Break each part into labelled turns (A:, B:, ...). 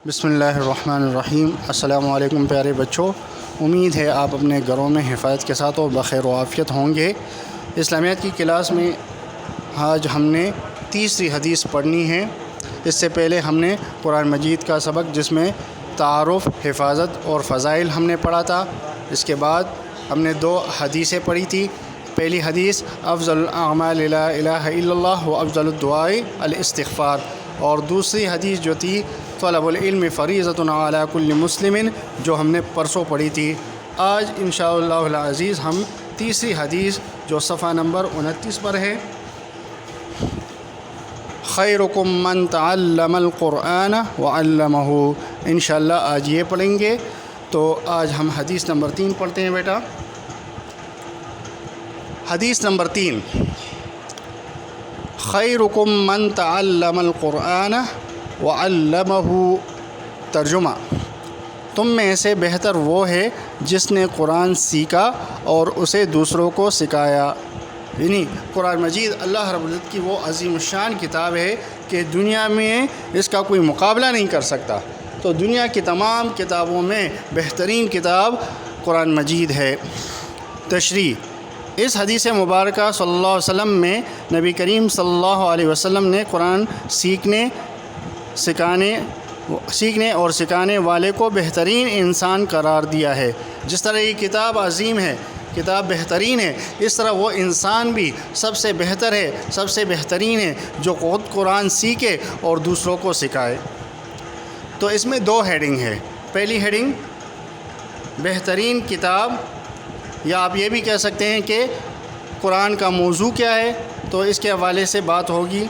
A: بسم اللہ الرحمن الرحیم۔ السلام علیکم پیارے بچوں، امید ہے آپ اپنے گھروں میں حفاظت کے ساتھ اور بخیر و عافیت ہوں گے۔ اسلامیات کی کلاس میں آج ہم نے تیسری حدیث پڑھنی ہے۔ اس سے پہلے ہم نے قرآن مجید کا سبق جس میں تعارف، حفاظت اور فضائل ہم نے پڑھا تھا۔ اس کے بعد ہم نے 2 حدیثیں پڑھی تھی۔ پہلی حدیث افضل الاعمال لا الہ الا اللہ و افضل الدعاء الاستغفار، اور دوسری حدیث جو تھی طلب العلم فریضۃ علی کل مسلم، جو ہم نے پرسوں پڑھی تھی۔ آج انشاءاللہ العزیز ہم تیسری حدیث جو صفحہ نمبر 29 پر ہے، خیرکم من تعلم القرآن وعلمہ، انشاءاللہ آج یہ پڑھیں گے۔ تو آج ہم حدیث نمبر 3 پڑھتے ہیں بیٹا۔ حدیث نمبر 3، خیرکم من تعلم القرآن وعلمہ، ترجمہ: تم میں سے بہتر وہ ہے جس نے قرآن سیکھا اور اسے دوسروں کو سکھایا۔ یعنی قرآن مجید اللہ رب العزت کی وہ عظیم الشان کتاب ہے کہ دنیا میں اس کا کوئی مقابلہ نہیں کر سکتا۔ تو دنیا کی تمام کتابوں میں بہترین کتاب قرآن مجید ہے۔ تشریح: اس حدیث مبارکہ صلی اللہ علیہ وسلم میں نبی کریم صلی اللہ علیہ وسلم نے قرآن سیکھنے اور سکھانے والے کو بہترین انسان قرار دیا ہے۔ جس طرح یہ کتاب عظیم ہے، کتاب بہترین ہے، اس طرح وہ انسان بھی سب سے بہتر ہے، سب سے بہترین ہے جو خود قرآن سیکھے اور دوسروں کو سکھائے۔ تو اس میں 2 ہیڈنگ ہے۔ پہلی ہیڈنگ بہترین کتاب، یا آپ یہ بھی کہہ سکتے ہیں کہ قرآن کا موضوع کیا ہے، تو اس کے حوالے سے بات ہوگی۔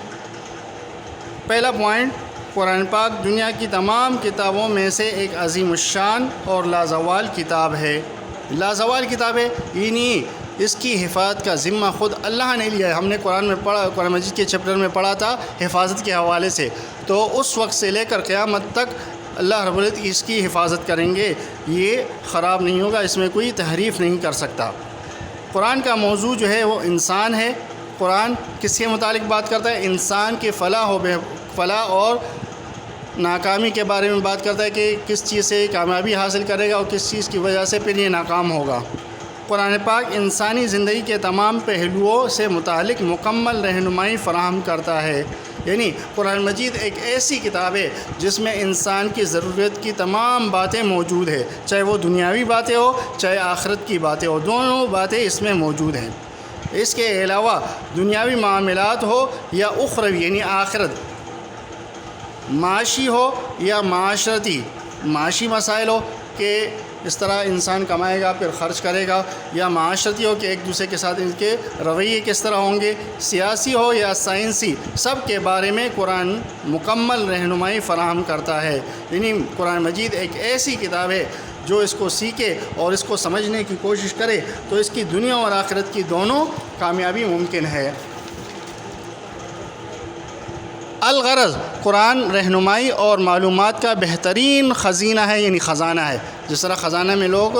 A: پہلا پوائنٹ، قرآن پاک دنیا کی تمام کتابوں میں سے ایک عظیم الشان اور لازوال کتاب ہے۔ لازوال کتاب ہے، یعنی اس کی حفاظت کا ذمہ خود اللہ نے لیا ہے۔ ہم نے قرآن مجید کے چیپٹر میں پڑھا تھا حفاظت کے حوالے سے، تو اس وقت سے لے کر قیامت تک اللہ رب العزت اس کی حفاظت کریں گے، یہ خراب نہیں ہوگا، اس میں کوئی تحریف نہیں کر سکتا۔ قرآن کا موضوع جو ہے وہ انسان ہے۔ قرآن کس کے متعلق بات کرتا ہے؟ انسان کے فلاح اور ناکامی کے بارے میں بات کرتا ہے کہ کس چیز سے کامیابی حاصل کرے گا اور کس چیز کی وجہ سے پھر یہ ناکام ہوگا۔ قرآن پاک انسانی زندگی کے تمام پہلوؤں سے متعلق مکمل رہنمائی فراہم کرتا ہے۔ یعنی قرآن مجید ایک ایسی کتاب ہے جس میں انسان کی ضرورت کی تمام باتیں موجود ہیں، چاہے وہ دنیاوی باتیں ہو چاہے آخرت کی باتیں ہو، دونوں باتیں اس میں موجود ہیں۔ اس کے علاوہ دنیاوی معاملات ہو یا اخروی یعنی آخرت، معاشی ہو یا معاشی مسائل ہو کہ اس طرح انسان کمائے گا پھر خرچ کرے گا، یا معاشرتی ہو کہ ایک دوسرے کے ساتھ ان کے رویے کس طرح ہوں گے، سیاسی ہو یا سائنسی، سب کے بارے میں قرآن مکمل رہنمائی فراہم کرتا ہے۔ یعنی قرآن مجید ایک ایسی کتاب ہے جو اس کو سیکھے اور اس کو سمجھنے کی کوشش کرے تو اس کی دنیا اور آخرت کی دونوں کامیابی ممکن ہے۔ الغرض، قرآن رہنمائی اور معلومات کا بہترین خزینہ ہے، یعنی خزانہ ہے۔ جس طرح خزانہ میں لوگ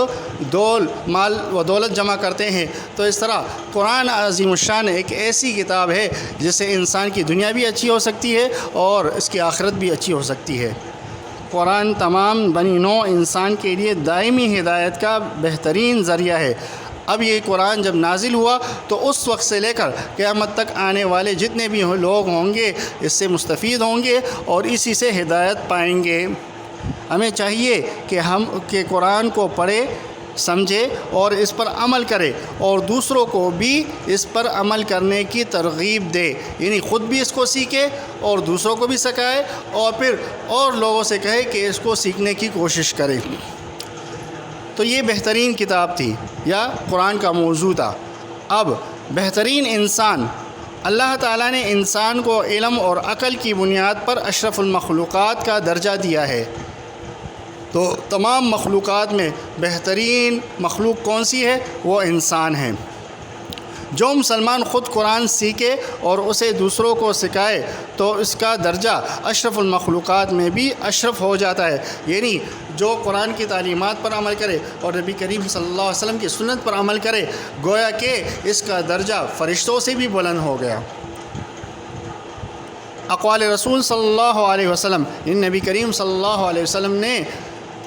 A: مال و دولت جمع کرتے ہیں، تو اس طرح قرآن عظیم الشان ایک ایسی کتاب ہے جس سے انسان کی دنیا بھی اچھی ہو سکتی ہے اور اس کی آخرت بھی اچھی ہو سکتی ہے۔ قرآن تمام بنی نوع انسان کے لیے دائمی ہدایت کا بہترین ذریعہ ہے۔ اب یہ قرآن جب نازل ہوا تو اس وقت سے لے کر قیامت تک آنے والے جتنے بھی لوگ ہوں گے اس سے مستفید ہوں گے اور اسی سے ہدایت پائیں گے۔ ہمیں چاہیے کہ قرآن کو پڑھے، سمجھے اور اس پر عمل کرے، اور دوسروں کو بھی اس پر عمل کرنے کی ترغیب دے، یعنی خود بھی اس کو سیکھے اور دوسروں کو بھی سکھائے اور پھر اور لوگوں سے کہے کہ اس کو سیکھنے کی کوشش کرے۔ تو یہ بہترین کتاب تھی یا قرآن کا موضوع تھا۔ اب بہترین انسان، اللہ تعالیٰ نے انسان کو علم اور عقل کی بنیاد پر اشرف المخلوقات کا درجہ دیا ہے۔ تو تمام مخلوقات میں بہترین مخلوق کون سی ہے؟ وہ انسان ہے۔ جو مسلمان خود قرآن سیکھے اور اسے دوسروں کو سکھائے تو اس کا درجہ اشرف المخلوقات میں بھی اشرف ہو جاتا ہے۔ یعنی جو قرآن کی تعلیمات پر عمل کرے اور نبی کریم صلی اللہ علیہ وسلم کی سنت پر عمل کرے، گویا کہ اس کا درجہ فرشتوں سے بھی بلند ہو گیا۔ اقوال رسول صلی اللہ علیہ وسلم، ان نبی کریم صلی اللہ علیہ وسلم نے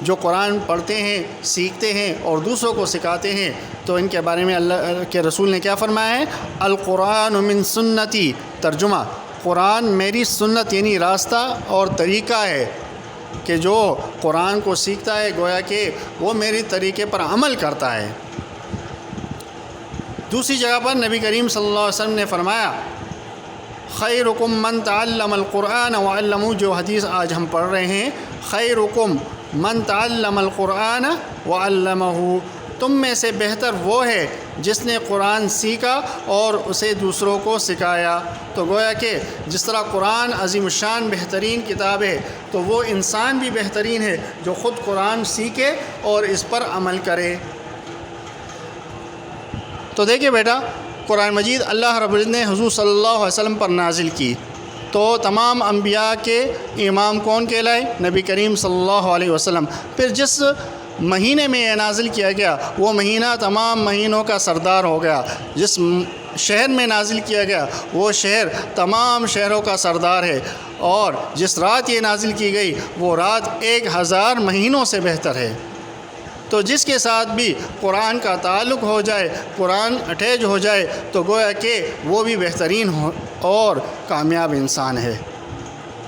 A: جو قرآن پڑھتے ہیں، سیکھتے ہیں اور دوسروں کو سکھاتے ہیں، تو ان کے بارے میں اللہ کے رسول نے کیا فرمایا ہے؟ القرآن من سنتی، ترجمہ قرآن میری سنت یعنی راستہ اور طریقہ ہے، کہ جو قرآن کو سیکھتا ہے گویا کہ وہ میری طریقے پر عمل کرتا ہے۔ دوسری جگہ پر نبی کریم صلی اللہ علیہ وسلم نے فرمایا خیرکم من تعلم القرآن وعلمہ، جو حدیث آج ہم پڑھ رہے ہیں، خیرکم من تعلم القرآن وعلمہ، تم میں سے بہتر وہ ہے جس نے قرآن سیکھا اور اسے دوسروں کو سکھایا۔ تو گویا کہ جس طرح قرآن عظیم الشان بہترین کتاب ہے، تو وہ انسان بھی بہترین ہے جو خود قرآن سیکھے اور اس پر عمل کرے۔ تو دیکھیں بیٹا، قرآن مجید اللہ رب العزت نے حضور صلی اللہ علیہ وسلم پر نازل کی، تو تمام انبیاء کے امام کون کہلائے؟ نبی کریم صلی اللہ علیہ وسلم۔ پھر جس مہینے میں یہ نازل کیا گیا وہ مہینہ تمام مہینوں کا سردار ہو گیا، جس شہر میں نازل کیا گیا وہ شہر تمام شہروں کا سردار ہے، اور جس رات یہ نازل کی گئی وہ رات 1000 مہینوں سے بہتر ہے۔ تو جس کے ساتھ بھی قرآن کا تعلق ہو جائے، قرآن اٹیچ ہو جائے، تو گویا کہ وہ بھی بہترین اور کامیاب انسان ہے۔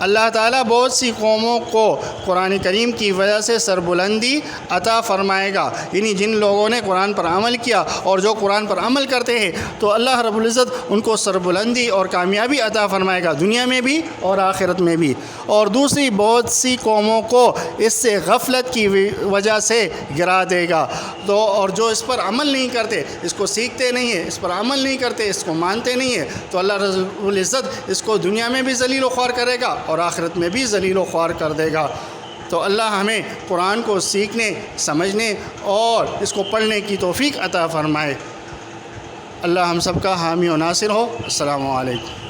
A: اللہ تعالیٰ بہت سی قوموں کو قرآن کریم کی وجہ سے سربلندی عطا فرمائے گا، یعنی جن لوگوں نے قرآن پر عمل کیا اور جو قرآن پر عمل کرتے ہیں، تو اللہ رب العزت ان کو سربلندی اور کامیابی عطا فرمائے گا، دنیا میں بھی اور آخرت میں بھی۔ اور دوسری بہت سی قوموں کو اس سے غفلت کی وجہ سے گرا دے گا، تو اور جو اس پر عمل نہیں کرتے، اس کو سیکھتے نہیں ہیں، اس پر عمل نہیں کرتے، اس کو مانتے نہیں ہیں، تو اللہ رب العزت اس کو دنیا میں بھی ذلیل و خوار کرے گا اور آخرت میں بھی ذلیل و خوار کر دے گا۔ تو اللہ ہمیں قرآن کو سیکھنے، سمجھنے اور اس کو پڑھنے کی توفیق عطا فرمائے۔ اللہ ہم سب کا حامی و ناصر ہو۔ السلام علیکم۔